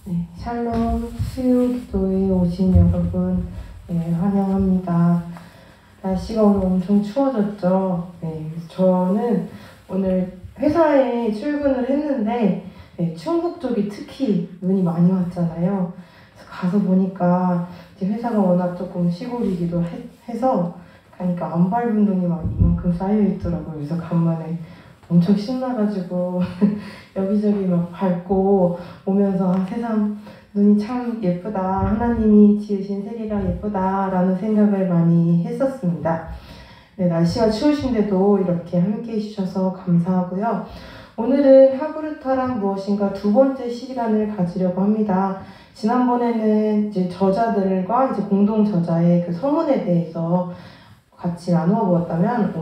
네, 샬롬 수요 기도에 오신 여러분, 네, 환영합니다. 날씨가 오늘 엄청 추워졌죠. 네, 저는 오늘 회사에 출근을 했는데 네, 충북 쪽이 특히 눈이 많이 왔잖아요. 그래서 가서 보니까 이제 회사가 워낙 조금 시골이기도 해서 가니까 안 밟은 눈이 막 이만큼 쌓여 있더라고요. 그래서 간만에 엄청 신나가지고 여기저기 막 밟고 오면서 세상 눈이 참 예쁘다, 하나님이 지으신 세계가 예쁘다 라는 생각을 많이 했었습니다. 네, 날씨가 추우신데도 이렇게 함께 해주셔서 감사하고요. 오늘은 하브르타란 무엇인가 두 번째 시간을 가지려고 합니다. 지난번에는 이제 저자들과 이제 공동 저자의 그 서문에 대해서 같이 나누어 보았다면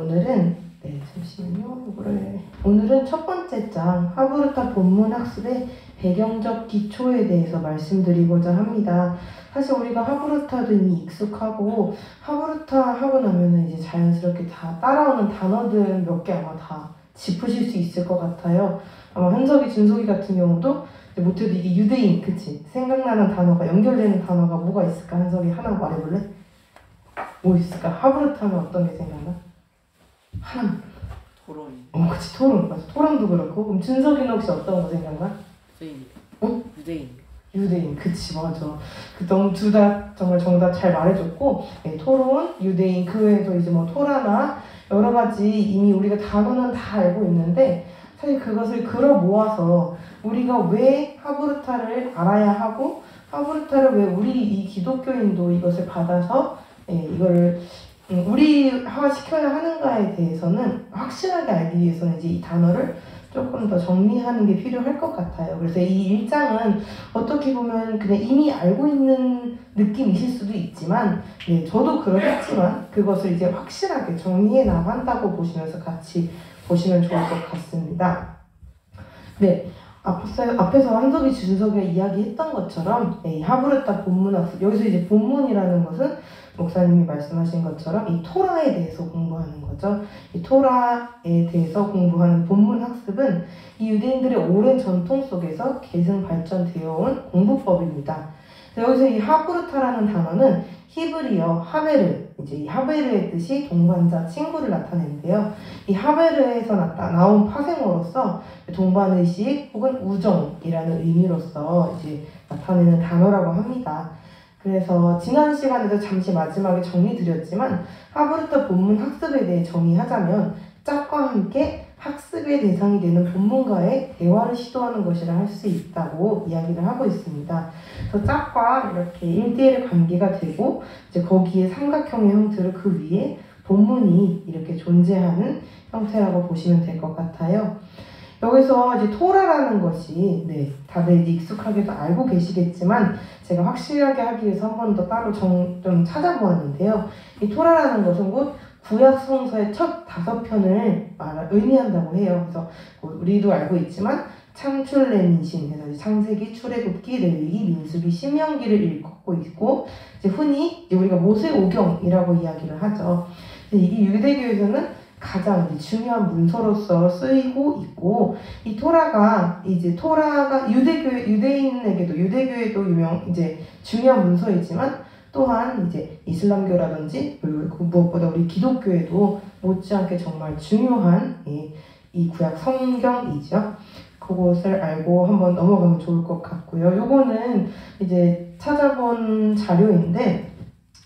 오늘은 첫 번째 장 하브르타 본문 학습의 배경적 기초에 대해서 말씀드리고자 합니다. 사실 우리가 하브르타도 이미 익숙하고 하브르타 하고 나면은 이제 자연스럽게 다 따라오는 단어들 몇 개 아마 다 짚으실 수 있을 것 같아요. 아마 현석이, 준석이 같은 경우도 못해도 이게 유대인, 그치? 생각나는 단어가, 연결되는 단어가 뭐가 있을까? 현석이 하나 말해볼래? 뭐 있을까? 하브르타는 어떤 게 생각나? 하나. 토론. 그치, 토론. 맞아. 토론도 그렇고. 그럼 준석이는 혹시 어떤 거 생각나? 유대인. 어? 유대인. 그치, 맞아. 너무 둘 다 정말 정답 잘 말해줬고, 네, 토론, 유대인, 그 외에도 이제 뭐 토라나 여러 가지 이미 우리가 단어는 다 알고 있는데, 사실 그것을 끌어 모아서 우리가 왜 하브르타를 알아야 하고, 하브르타를 왜 우리 이 기독교인도 이것을 받아서 이거를 우리화 시켜야 하는가에 대해서는 확실하게 알기 위해서는 이제 이 단어를 조금 더 정리하는 게 필요할 것 같아요. 그래서 이 1장은 어떻게 보면 그냥 이미 알고 있는 느낌이실 수도 있지만, 네, 저도 그렇겠지만 그것을 이제 확실하게 정리해 나간다고 보시면서 같이 보시면 좋을 것 같습니다. 네. 앞에서 한석이, 준석이가 이야기했던 것처럼 하브르타 본문학습, 여기서 이제 본문이라는 것은 목사님이 말씀하신 것처럼 이 토라에 대해서 공부하는 거죠. 이 토라에 대해서 공부하는 본문학습은 이 유대인들의 오랜 전통 속에서 계승 발전되어 온 공부법입니다. 여기서 이 하브르타라는 단어는 히브리어 하베르, 이제 이 하베르의 뜻이 동반자, 친구를 나타내는데요. 이 하베르에서 나온 파생어로서 동반의식 혹은 우정이라는 의미로서 이제 나타내는 단어라고 합니다. 그래서 지난 시간에도 잠시 마지막에 정리드렸지만 하브르타 본문 학습에 대해 정의하자면 짝과 함께 학습의 대상이 되는 본문과의 대화를 시도하는 것이라 할 수 있다고 이야기를 하고 있습니다. 그래서 짝과 이렇게 1대1 관계가 되고 이제 거기에 삼각형의 형태로 그 위에 본문이 이렇게 존재하는 형태라고 보시면 될 것 같아요. 여기서 이제 토라라는 것이 다들 이제 익숙하게도 알고 계시겠지만 제가 확실하게 하기 위해서 한 번 더 따로 좀 찾아보았는데요. 이 토라라는 것은 곧 구약 성서의 첫 5편을 의미한다고 해요. 그래서 우리도 알고 있지만 창출, 레민신, 그래서 창세기, 출애굽기, 레위기, 민수기, 신명기를 읽고 있고 이제 흔히 이제 우리가 모세오경이라고 이야기를 하죠. 이게 유대교에서는 가장 중요한 문서로서 쓰이고 있고, 이 토라가 유대인에게도 유대교에도 이제 중요한 문서이지만 또한 이제 이슬람교라든지 무엇보다 우리 기독교에도 못지않게 정말 중요한 이 구약 성경이죠. 그것을 알고 한번 넘어가면 좋을 것 같고요. 요거는 이제 찾아본 자료인데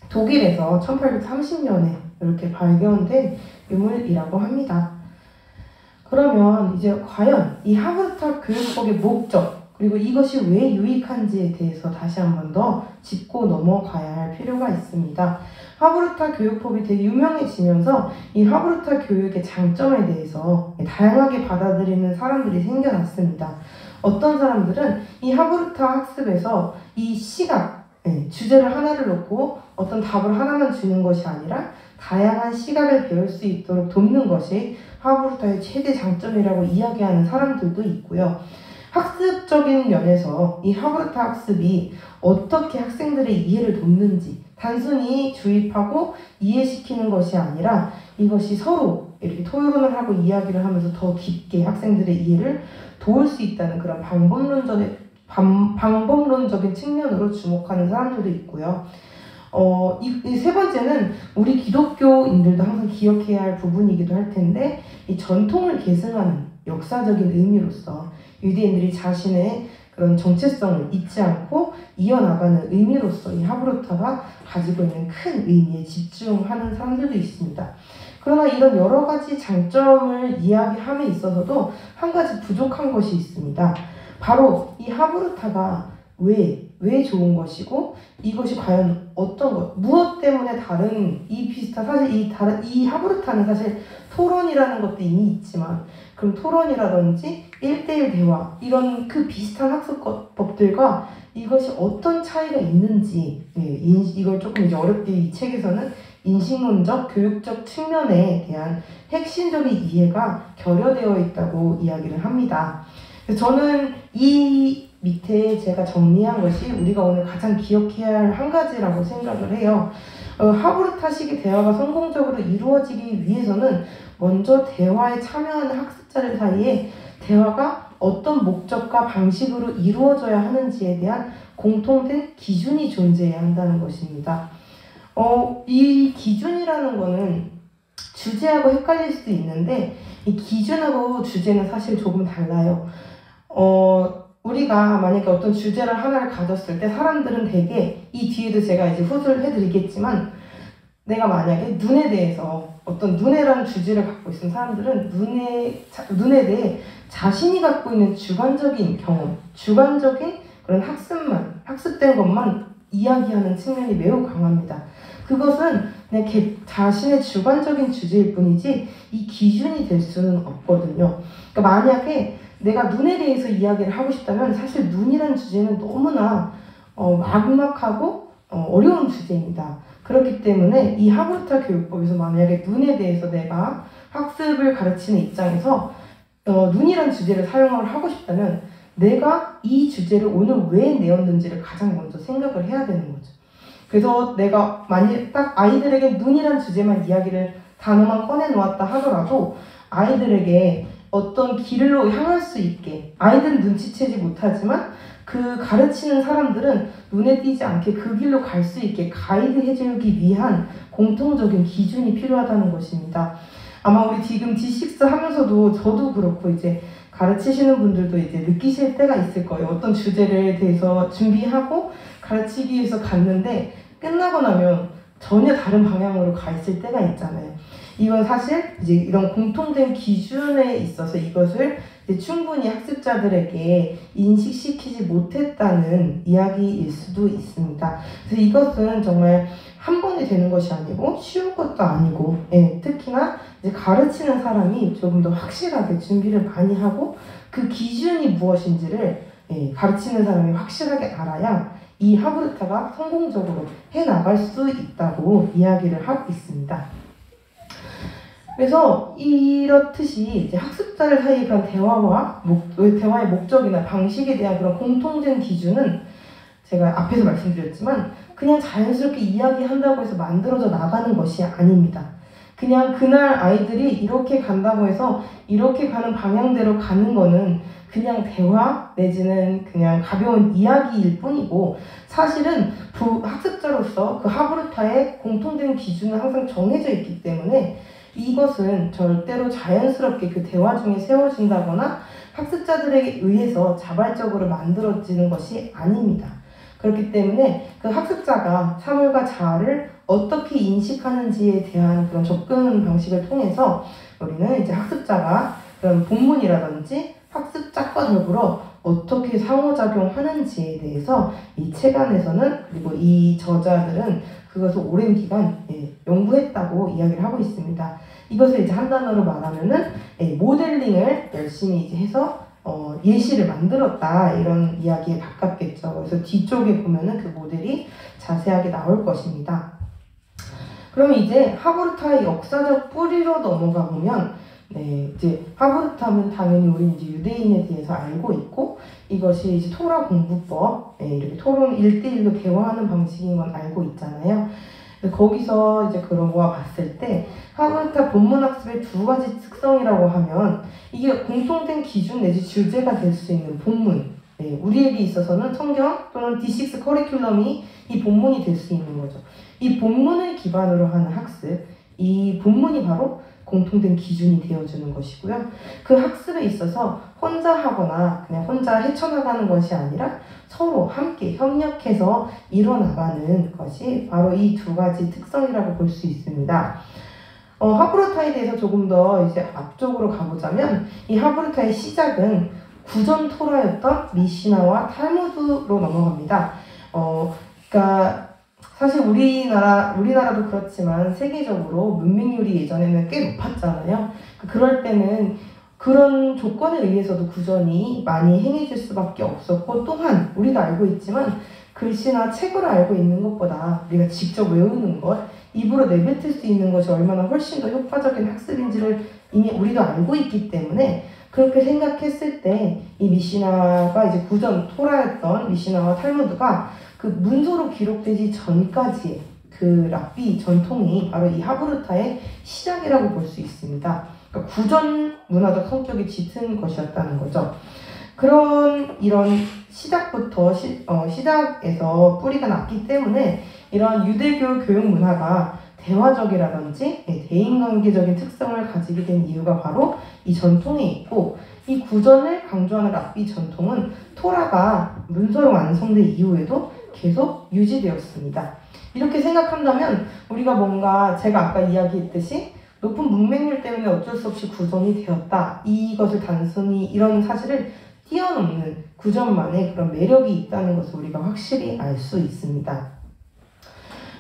독일에서 1830년에 이렇게 발견된 유물이라고 합니다. 그러면 이제 과연 이 하브르타 교육법의 목적, 그리고 이것이 왜 유익한지에 대해서 다시 한 번 더 짚고 넘어가야 할 필요가 있습니다. 하브르타 교육법이 되게 유명해지면서 이 하브르타 교육의 장점에 대해서 다양하게 받아들이는 사람들이 생겨났습니다. 어떤 사람들은 이 하브르타 학습에서 이 시각, 주제를 하나를 놓고 어떤 답을 하나만 주는 것이 아니라 다양한 시각을 배울 수 있도록 돕는 것이 하브르타의 최대 장점이라고 이야기하는 사람들도 있고요. 학습적인 면에서 이 하브르타 학습이 어떻게 학생들의 이해를 돕는지 단순히 주입하고 이해시키는 것이 아니라 이것이 서로 이렇게 토론을 하고 이야기를 하면서 더 깊게 학생들의 이해를 도울 수 있다는 그런 방법론적인 방법론적인 측면으로 주목하는 사람들도 있고요. 이 세 번째는 우리 기독교인들도 항상 기억해야 할 부분이기도 할 텐데, 이 전통을 계승하는 역사적인 의미로서 유대인들이 자신의 그런 정체성을 잊지 않고 이어나가는 의미로서 이 하브루타가 가지고 있는 큰 의미에 집중하는 사람들도 있습니다. 그러나 이런 여러 가지 장점을 이야기함에 있어서도 한 가지 부족한 것이 있습니다. 바로 이 하브루타가 왜 좋은 것이고 이것이 과연 어떤 것, 무엇 때문에 다른 사실 이 하브루타는 사실 토론이라는 것도 이미 있지만 그럼 토론이라든지 1대1 대화 이런 그 비슷한 학습법들과 이것이 어떤 차이가 있는지 이걸 조금 이제 어렵게 이 책에서는 인식론적, 교육적 측면에 대한 핵심적인 이해가 결여되어 있다고 이야기를 합니다. 그래서 저는 이 밑에 제가 정리한 것이 우리가 오늘 가장 기억해야 할 한 가지라고 생각을 해요. 하브루타식의 대화가 성공적으로 이루어지기 위해서는 먼저 대화에 참여하는 학습자들 사이에 대화가 어떤 목적과 방식으로 이루어져야 하는지에 대한 공통된 기준이 존재해야 한다는 것입니다. 이 기준이라는 거는 주제하고 헷갈릴 수도 있는데 이 기준하고 주제는 사실 조금 달라요. 우리가 만약에 어떤 주제를 하나를 가졌을 때 사람들은 대개 이 뒤에도 제가 이제 후술 해드리겠지만 내가 만약에 눈에 대해서 어떤 눈에라는 주제를 갖고 있는 사람들은 눈에 대해 자신이 갖고 있는 주관적인 경험, 주관적인 그런 학습된 것만 이야기하는 측면이 매우 강합니다. 그것은 그냥 자신의 주관적인 주제일 뿐이지 이 기준이 될 수는 없거든요. 그러니까 만약에 내가 눈에 대해서 이야기를 하고 싶다면 사실 눈이라는 주제는 너무나 막막하고 어려운 주제입니다. 그렇기 때문에 이 하브루타 교육법에서 만약에 눈에 대해서 내가 학습을 가르치는 입장에서 눈이라는 주제를 사용을 하고 싶다면 내가 이 주제를 오늘 왜 내었는지를 가장 먼저 생각을 해야 되는 거죠. 그래서 내가 만약 딱 아이들에게 눈이란 주제만 단어만 꺼내놓았다 하더라도 아이들에게 어떤 길로 향할 수 있게 아이들은 눈치채지 못하지만 그 가르치는 사람들은 눈에 띄지 않게 그 길로 갈 수 있게 가이드 해주기 위한 공통적인 기준이 필요하다는 것입니다. 아마 우리 지금 D6 하면서도 저도 그렇고 이제 가르치시는 분들도 이제 느끼실 때가 있을 거예요. 어떤 주제를 대해서 준비하고 가르치기 위해서 갔는데 끝나고 나면 전혀 다른 방향으로 가 있을 때가 있잖아요. 이건 사실 이제 이런 공통된 기준에 있어서 이것을 이제 충분히 학습자들에게 인식시키지 못했다는 이야기일 수도 있습니다. 그래서 이것은 정말 한 번에 되는 것이 아니고 쉬운 것도 아니고 특히나 이제 가르치는 사람이 조금 더 확실하게 준비를 많이 하고 그 기준이 무엇인지를 가르치는 사람이 확실하게 알아야 이 하브루타가 성공적으로 해나갈 수 있다고 이야기를 하고 있습니다. 그래서 이렇듯이 이제 학습자들 사이의 그런 대화의 목적이나 방식에 대한 그런 공통된 기준은 제가 앞에서 말씀드렸지만 그냥 자연스럽게 이야기한다고 해서 만들어져 나가는 것이 아닙니다. 그냥 그날 아이들이 이렇게 간다고 해서 이렇게 가는 방향대로 가는 거는 그냥 대화 내지는 그냥 가벼운 이야기일 뿐이고 사실은 학습자로서 그 하브루타의 공통된 기준은 항상 정해져 있기 때문에 이것은 절대로 자연스럽게 그 대화 중에 세워진다거나 학습자들에게 의해서 자발적으로 만들어지는 것이 아닙니다. 그렇기 때문에 그 학습자가 사물과 자아를 어떻게 인식하는지에 대한 그런 접근 방식을 통해서 우리는 이제 학습자가 그런 본문이라든지 학습작과 더불어 어떻게 상호작용하는지에 대해서 이 책 안에서는 그리고 이 저자들은 그것을 오랜 기간 연구했다고 이야기를 하고 있습니다. 이것을 이제 한 단어로 말하면은 모델링을 열심히 이제 해서 예시를 만들었다 이런 이야기에 가깝겠죠. 그래서 뒤쪽에 보면은 그 모델이 자세하게 나올 것입니다. 그러면 이제 하브루타의 역사적 뿌리로 넘어가 보면 이제 하브루타는 당연히 우리 이제 유대인에 대해서 알고 있고 이것이 이제 토라 공부법 이렇게 토론 1대1로 대화하는 방식인 건 알고 있잖아요. 거기서 이제 그런 거와 봤을 때 하브루타 본문학습의 두 가지 특성이라고 하면 이게 공통된 기준 내지 주제가 될 수 있는 본문 네, 우리에게 있어서는 성경 또는 D6 커리큘럼이 이 본문이 될 수 있는 거죠. 이 본문을 기반으로 하는 학습, 이 본문이 바로 공통된 기준이 되어주는 것이고요. 그 학습에 있어서 혼자 하거나 그냥 혼자 헤쳐나가는 것이 아니라 서로 함께 협력해서 이뤄나가는 것이 바로 이 두 가지 특성이라고 볼 수 있습니다. 하브루타에 대해서 조금 더 이제 앞쪽으로 가보자면 이 하브루타의 시작은 구전 토라였던 미시나와 탈무드로 넘어갑니다. 그러니까 사실 우리나라도 그렇지만 세계적으로 문맹률이 예전에는 꽤 높았잖아요. 그럴 때는 그런 조건에 의해서도 구전이 많이 행해질 수밖에 없었고, 또한 우리가 알고 있지만 글씨나 책으로 알고 있는 것보다 우리가 직접 외우는 것, 입으로 내뱉을 수 있는 것이 얼마나 훨씬 더 효과적인 학습인지를 이미 우리도 알고 있기 때문에, 그렇게 생각했을 때 이 미시나가 이제 구전 토라였던 미시나와 탈무드가 그 문서로 기록되기 전까지의 그 랍비 전통이 바로 이 하브루타의 시작이라고 볼 수 있습니다. 그러니까 구전 문화적 성격이 짙은 것이었다는 거죠. 이런 시작부터 시작에서 뿌리가 났기 때문에 이런 유대교 교육 문화가 대화적이라든지 대인관계적인 특성을 가지게 된 이유가 바로 이 전통에 있고, 이 구전을 강조하는 랍비 전통은 토라가 문서로 완성된 이후에도 계속 유지되었습니다. 이렇게 생각한다면 우리가 뭔가 제가 아까 이야기했듯이 높은 문맹률 때문에 어쩔 수 없이 구전이 되었다, 이것을 단순히 이런 사실을 뛰어넘는 구전만의 그런 매력이 있다는 것을 우리가 확실히 알 수 있습니다.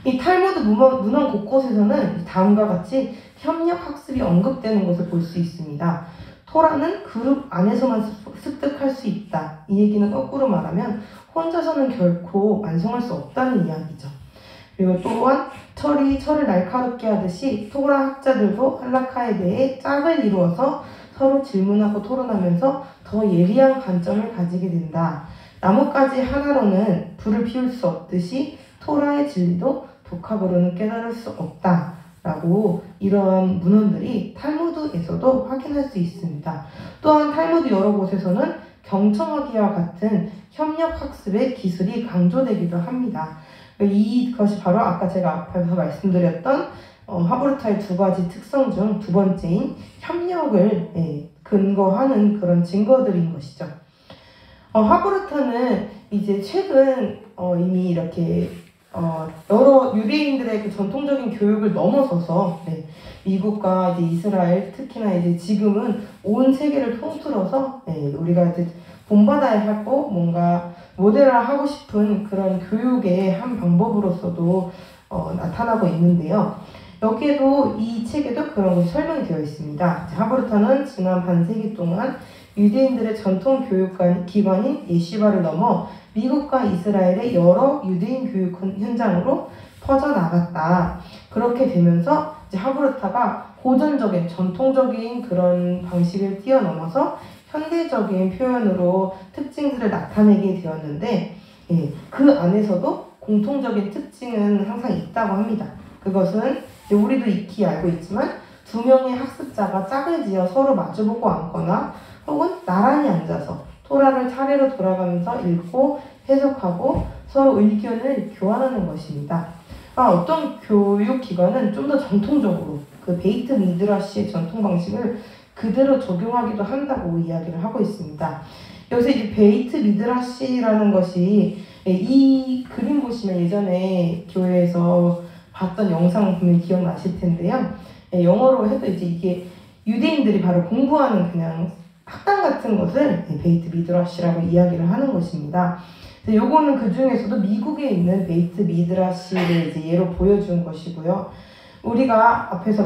이 탈무드 문헌 곳곳에서는 다음과 같이 협력 학습이 언급되는 것을 볼 수 있습니다. 토라는 그룹 안에서만 습득할 수 있다. 이 얘기는 거꾸로 말하면 혼자서는 결코 완성할 수 없다는 이야기죠. 그리고 또한 철을 날카롭게 하듯이 토라 학자들도 할라카에 대해 짝을 이루어서 서로 질문하고 토론하면서 더 예리한 관점을 가지게 된다. 나뭇가지 하나로는 불을 피울 수 없듯이 토라의 진리도 독학으로는 깨달을 수 없다. 라고 이러한 문헌들이 탈무드에서도 확인할 수 있습니다. 또한 탈무드 여러 곳에서는 경청하기와 같은 협력 학습의 기술이 강조되기도 합니다. 이것이 바로 아까 제가 앞에서 말씀드렸던 하브루타의 두 가지 특성 중 두 번째인 협력을 근거하는 그런 증거들인 것이죠. 하브루타는 이제 최근 이미 이렇게 여러 유대인들의 그 전통적인 교육을 넘어서서 미국과 이제 이스라엘, 특히나 이제 지금은 온 세계를 통틀어서 우리가 이제 본받아야 하고 뭔가 모델화하고 싶은 그런 교육의 한 방법으로서도 나타나고 있는데요. 여기에도 이 책에도 그런 것이 설명이 되어 있습니다. 하브루타는 지난 반세기 동안 유대인들의 전통 교육기관인 예시바를 넘어 미국과 이스라엘의 여러 유대인 교육 현장으로 퍼져나갔다. 그렇게 되면서 이제 하브루타가 고전적인 전통적인 그런 방식을 뛰어넘어서 현대적인 표현으로 특징들을 나타내게 되었는데, 그 안에서도 공통적인 특징은 항상 있다고 합니다. 그것은 우리도 익히 알고 있지만 두 명의 학습자가 짝을 지어 서로 마주보고 앉거나 혹은 나란히 앉아서 토라를 차례로 돌아가면서 읽고 해석하고 서로 의견을 교환하는 것입니다. 어떤 교육기관은 좀 더 정통적으로 그 베이트 미드라시의 전통 방식을 그대로 적용하기도 한다고 이야기를 하고 있습니다. 여기서 이 베이트 미드라시라는 것이 이 그림 보시면 예전에 교회에서 봤던 영상 보면 기억나실 텐데요. 영어로 해도 이제 이게 유대인들이 바로 공부하는 그냥 학당 같은 것을 베이트 미드라시라고 이야기를 하는 것입니다. 요거는 그 중에서도 미국에 있는 베이트 미드라시를 이제 예로 보여준 것이고요. 우리가 앞에서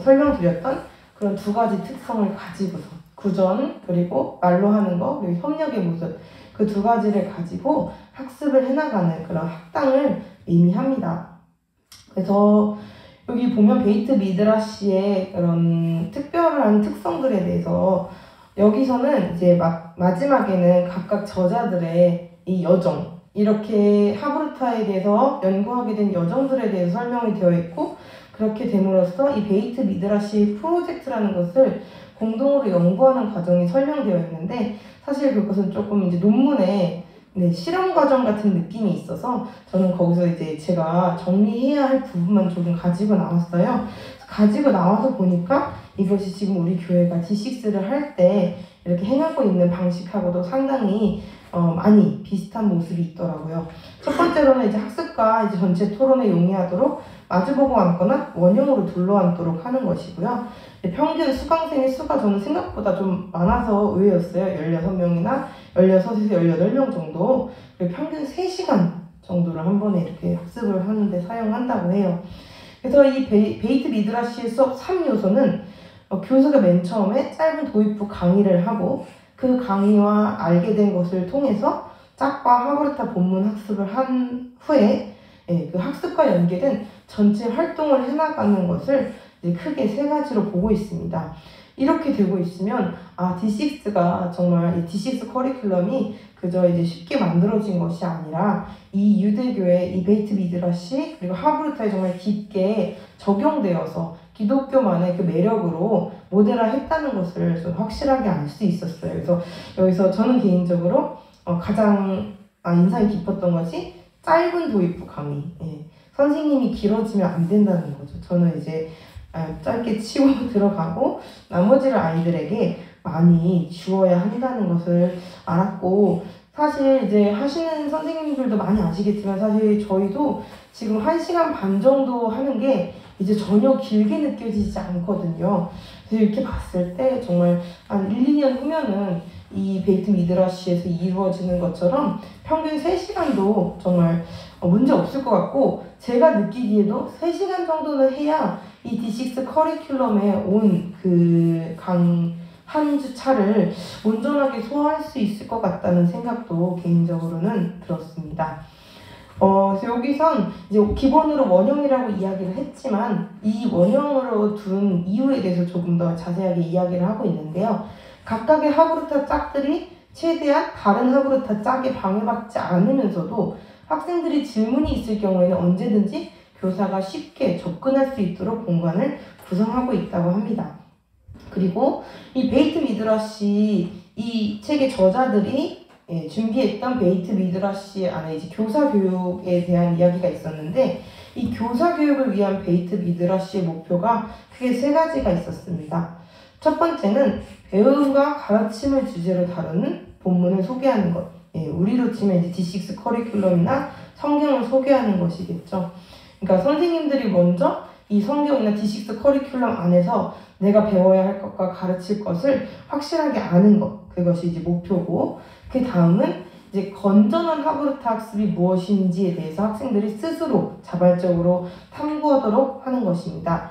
설명드렸던 그런 두 가지 특성을 가지고서 구전, 그리고 말로 하는 거, 그리고 협력의 모습, 그 두 가지를 가지고 학습을 해나가는 그런 학당을 의미합니다. 그래서 여기 보면 베이트 미드라시의 그런 특별한 특성들에 대해서 여기서는 이제 마지막에는 각각 저자들의 이 여정, 이렇게 하브루타에 대해서 연구하게 된 여정들에 대해서 설명이 되어 있고, 그렇게 됨으로써 이 베이트 미드라시 프로젝트라는 것을 공동으로 연구하는 과정이 설명되어 있는데 사실 그것은 조금 이제 논문에 실험 과정 같은 느낌이 있어서 저는 거기서 이제 제가 정리해야 할 부분만 조금 가지고 나왔어요. 가지고 나와서 보니까 이것이 지금 우리 교회가 D6를 할 때 이렇게 행하고 있는 방식하고도 상당히 많이 비슷한 모습이 있더라고요. 첫 번째로는 이제 학습과 이제 전체 토론에 용이하도록 마주보고 앉거나 원형으로 둘러앉도록 하는 것이고요. 평균 수강생의 수가 저는 생각보다 좀 많아서 의외였어요. 16명이나 16에서 18명 정도. 그리고 평균 3시간 정도를 한 번에 이렇게 학습을 하는데 사용한다고 해요. 그래서 이 베이트 미드라시의 수업 3요소는 교수가 맨 처음에 짧은 도입부 강의를 하고 그 강의와 알게 된 것을 통해서 짝과 하브르타 본문 학습을 한 후에 그 학습과 연계된 전체 활동을 해나가는 것을 크게 3가지로 보고 있습니다. 이렇게 되고 있으면 D6가 정말 이 D6 커리큘럼이 그저 이제 쉽게 만들어진 것이 아니라 이 유대교의 이 베이트 미드라시 그리고 하브르타에 정말 깊게 적용되어서 기독교만의 그 매력으로 모델화했다는 것을 좀 확실하게 알 수 있었어요. 그래서 여기서 저는 개인적으로 가장 인상이 깊었던 것이 짧은 도입부 강의. 선생님이 길어지면 안 된다는 거죠. 저는 이제 짧게 치고 들어가고 나머지를 아이들에게 많이 주어야 한다는 것을 알았고, 사실 이제 하시는 선생님들도 많이 아시겠지만 사실 저희도 지금 1시간 반 정도 하는 게 이제 전혀 길게 느껴지지 않거든요. 그래서 이렇게 봤을 때 정말 한 1, 2년 후면은 이 베이트 미드라시에서 이루어지는 것처럼 평균 3시간도 정말 문제 없을 것 같고, 제가 느끼기에도 3시간 정도는 해야 이 D6 커리큘럼에 온 그 한 주 차를 온전하게 소화할 수 있을 것 같다는 생각도 개인적으로는 들었습니다. 그래서 여기선 이제 기본으로 원형이라고 이야기를 했지만 이 원형으로 둔 이유에 대해서 조금 더 자세하게 이야기를 하고 있는데요. 각각의 하브르타 짝들이 최대한 다른 하브르타 짝에 방해받지 않으면서도 학생들이 질문이 있을 경우에는 언제든지 교사가 쉽게 접근할 수 있도록 공간을 구성하고 있다고 합니다. 그리고 이 베이트 미드라시 이 책의 저자들이 준비했던 베이트 미드라시 안에 이제 교사 교육에 대한 이야기가 있었는데, 이 교사 교육을 위한 베이트 미드라시의 목표가 크게 3가지가 있었습니다. 첫 번째는 배움과 가르침을 주제로 다루는 본문을 소개하는 것. 우리로 치면 이제 D6 커리큘럼이나 성경을 소개하는 것이겠죠. 그러니까 선생님들이 먼저 이 성경이나 D6 커리큘럼 안에서 내가 배워야 할 것과 가르칠 것을 확실하게 아는 것, 그것이 이제 목표고, 그 다음은 이제 건전한 하브르타 학습이 무엇인지에 대해서 학생들이 스스로 자발적으로 탐구하도록 하는 것입니다.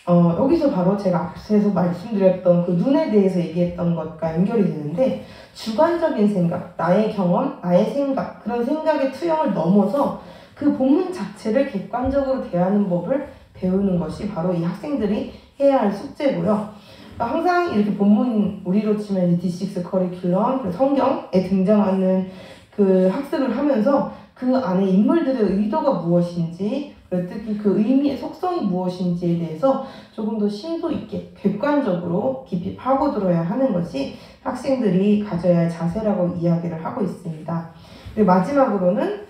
여기서 바로 제가 앞서서 말씀드렸던 그 눈에 대해서 얘기했던 것과 연결이 되는데, 주관적인 생각, 나의 경험, 나의 생각, 그런 생각의 투영을 넘어서 그 본문 자체를 객관적으로 대하는 법을 배우는 것이 바로 이 학생들이 해야 할 숙제고요. 항상 이렇게 본문, 우리로 치면 D6 커리큘럼, 그리고 성경에 등장하는 그 학습을 하면서 그 안에 인물들의 의도가 무엇인지, 특히 그 의미의 속성이 무엇인지에 대해서 조금 더 심도 있게 객관적으로 깊이 파고들어야 하는 것이 학생들이 가져야 할 자세라고 이야기를 하고 있습니다. 그리고 마지막으로는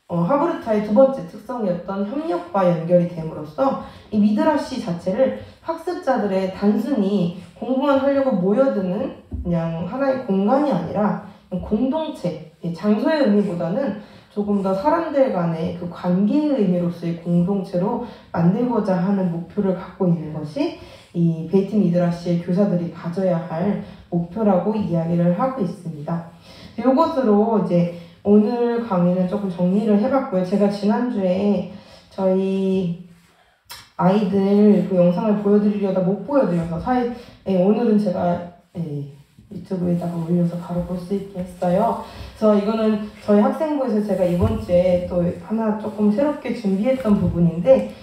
하브르타의 2번째 특성이었던 협력과 연결이 됨으로써 이 미드라시 자체를 학습자들의 단순히 공부만 하려고 모여드는 그냥 하나의 공간이 아니라 공동체, 장소의 의미보다는 조금 더 사람들 간의 그 관계의 의미로서의 공동체로 만들고자 하는 목표를 갖고 있는 것이 이 베이트 미드라시의 교사들이 가져야 할 목표라고 이야기를 하고 있습니다. 이것으로 이제 오늘 강의는 조금 정리를 해봤고요. 제가 지난주에 저희 아이들 그 영상을 보여드리려다 못 보여드려서 사실 오늘은 제가 유튜브에다가 올려서 바로 볼 수 있게 했어요. 그래서 이거는 저희 학생부에서 제가 이번 주에 또 하나 조금 새롭게 준비했던 부분인데,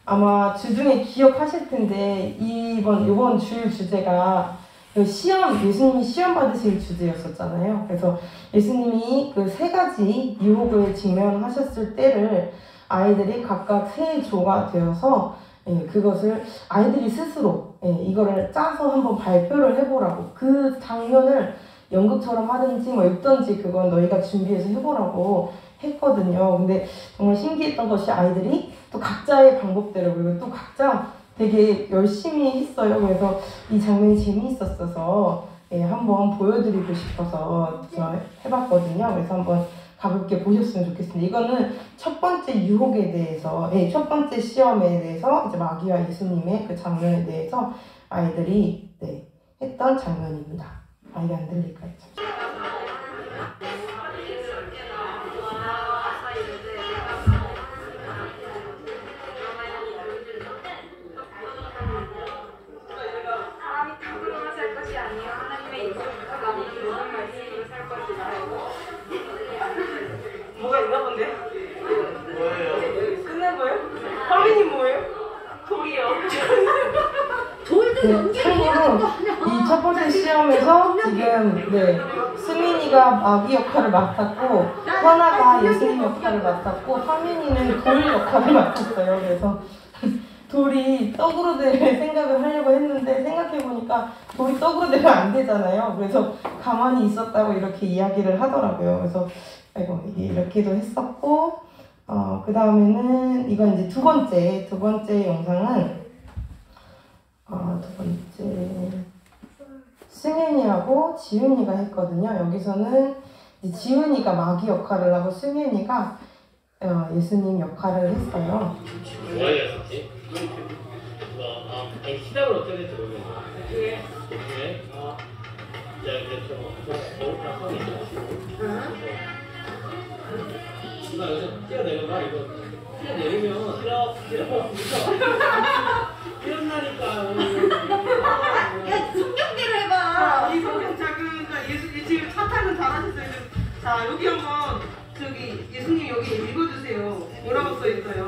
아마 주중에 기억하실 텐데 이번 주일 주제가 예수님이 시험 받으실 주제였었잖아요. 그래서 예수님이 그 3가지 유혹을 직면하셨을 때를 아이들이 각각 3조가 되어서 예, 그것을 아이들이 스스로 이거를 짜서 한번 발표를 해보라고, 그 장면을 연극처럼 하든지 뭐 읽든지 그건 너희가 준비해서 해보라고 했거든요. 근데 정말 신기했던 것이 아이들이 또 각자의 방법대로, 그리고 또 각자 되게 열심히 했어요. 그래서 이 장면이 재미있었어서 한번 보여드리고 싶어서 제가 해봤거든요. 그래서 한번 가볍게 보셨으면 좋겠습니다. 이거는 첫 번째 유혹에 대해서, 첫 번째 시험에 대해서 이제 마귀와 예수님의 그 장면에 대해서 아이들이 했던 장면입니다. 아이가 안 들릴까요? 뭐가 있나 본데? 뭐예요? 끝난 거예요? 화면이 뭐예요? 돌이요. 돌도 연기를 이 첫 번째 시험에서 지금 수민이가 마귀 역할을 맡았고 현아가 예수님 역할을 맡았고 화민이는 돌 역할을 맡았어요. 그래서 돌이 떡으로 될 생각을 하려고 했는데 생각해보니까 돌이 떡으로 되면 안 되잖아요. 그래서 가만히 있었다고 이렇게 이야기를 하더라고요. 그래서 이렇게도 했었고, 그 다음에는 이건 이제 두 번째 영상은 두 번째 승현이하고 지훈이가 했거든요. 여기서는 이제 지훈이가 마귀 역할을 하고 승현이가 예수님 역할을 했어요. 뭐가 했었지? 시작을 어떻게 될지 모르겠네. 네. 자, 이제 좀 다 성이 있어. 나 여기서 뛰어내려가 이거 뛰어내리면 뛰어나니까. 야, 성경대로 해봐. 이 성경 작은 예수님 지금 사탄은 잘하셨어요. 자, 여기 한번 예수님 여기 읽어주세요. 뭐라고 써 있어요?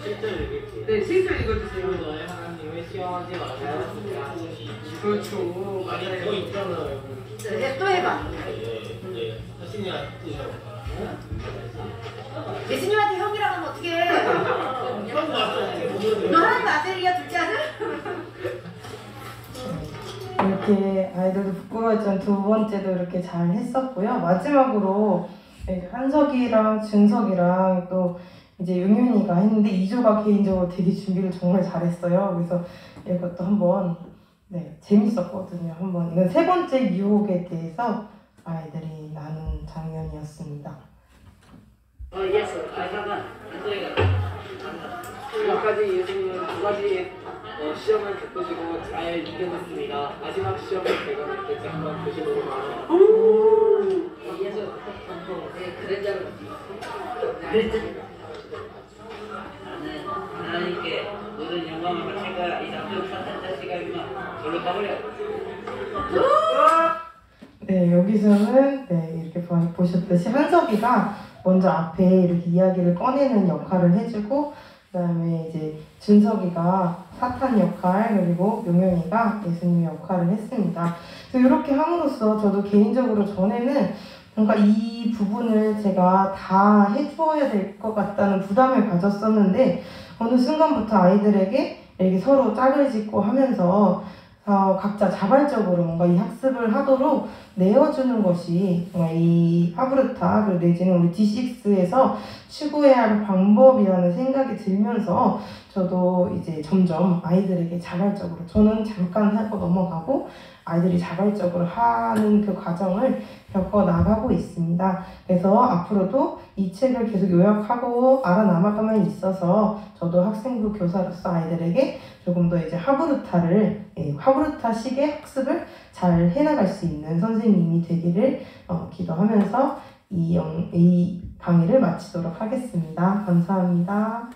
7절 읽을게요. 네, 7절 읽어주세요. 너의 하나님을 시험하지 말아요. 그렇죠. 아니 그거 있잖아요. 또 해봐. 하시냐 뜻이요. 예수님한테 형이라고 하면 어떡해? 형 맞죠? 너 하나님 아들이야, 둘째 아들? 이렇게 아이들도 부끄러웠지만 두 번째도 이렇게 잘 했었고요. 마지막으로 한석이랑 준석이랑 또 이제 용윤이가 했는데 이조가 개인적으로 되게 준비를 정말 잘했어요. 그래서 이것도 한번 재밌었거든요. 한번 이건 세 번째 유혹에 대해서 아이들이 나눈 장면이었습니다. 지금까지 예수님은 두 가지 시험을 겪으시고 잘 이겨냈습니다. 마지막 시험은 제가 낼지 한번 보시도록 하겠습니다. 하나님께 모든 영광을 바칠 거야. 이 남편 사탄 자식아 임마 절로 가버려. 여기서는 이렇게 보셨듯이 한석이가 먼저 앞에 이렇게 이야기를 꺼내는 역할을 해주고, 그 다음에 이제 준석이가 사탄 역할, 그리고 용영이가 예수님 역할을 했습니다. 그래서 이렇게 함으로써 저도 개인적으로 전에는 뭔가 이 부분을 제가 다 해주어야 될 것 같다는 부담을 가졌었는데, 어느 순간부터 아이들에게 이렇게 서로 짝을 짓고 하면서 각자 자발적으로 뭔가 이 학습을 하도록 내어주는 것이 정말 이 하브르타, 그리고 내지는 우리 D6에서 추구해야 할 방법이라는 생각이 들면서 저도 이제 점점 아이들에게 자발적으로, 저는 잠깐 하고 넘어가고 아이들이 자발적으로 하는 그 과정을 겪어 나가고 있습니다. 그래서 앞으로도 이 책을 계속 요약하고 알아남아가만 있어서 저도 학생부 교사로서 아이들에게 조금 더 이제 하브르타식의 학습을 잘 해나갈 수 있는 선생님이 되기를 기도하면서 이 강의를 마치도록 하겠습니다. 감사합니다.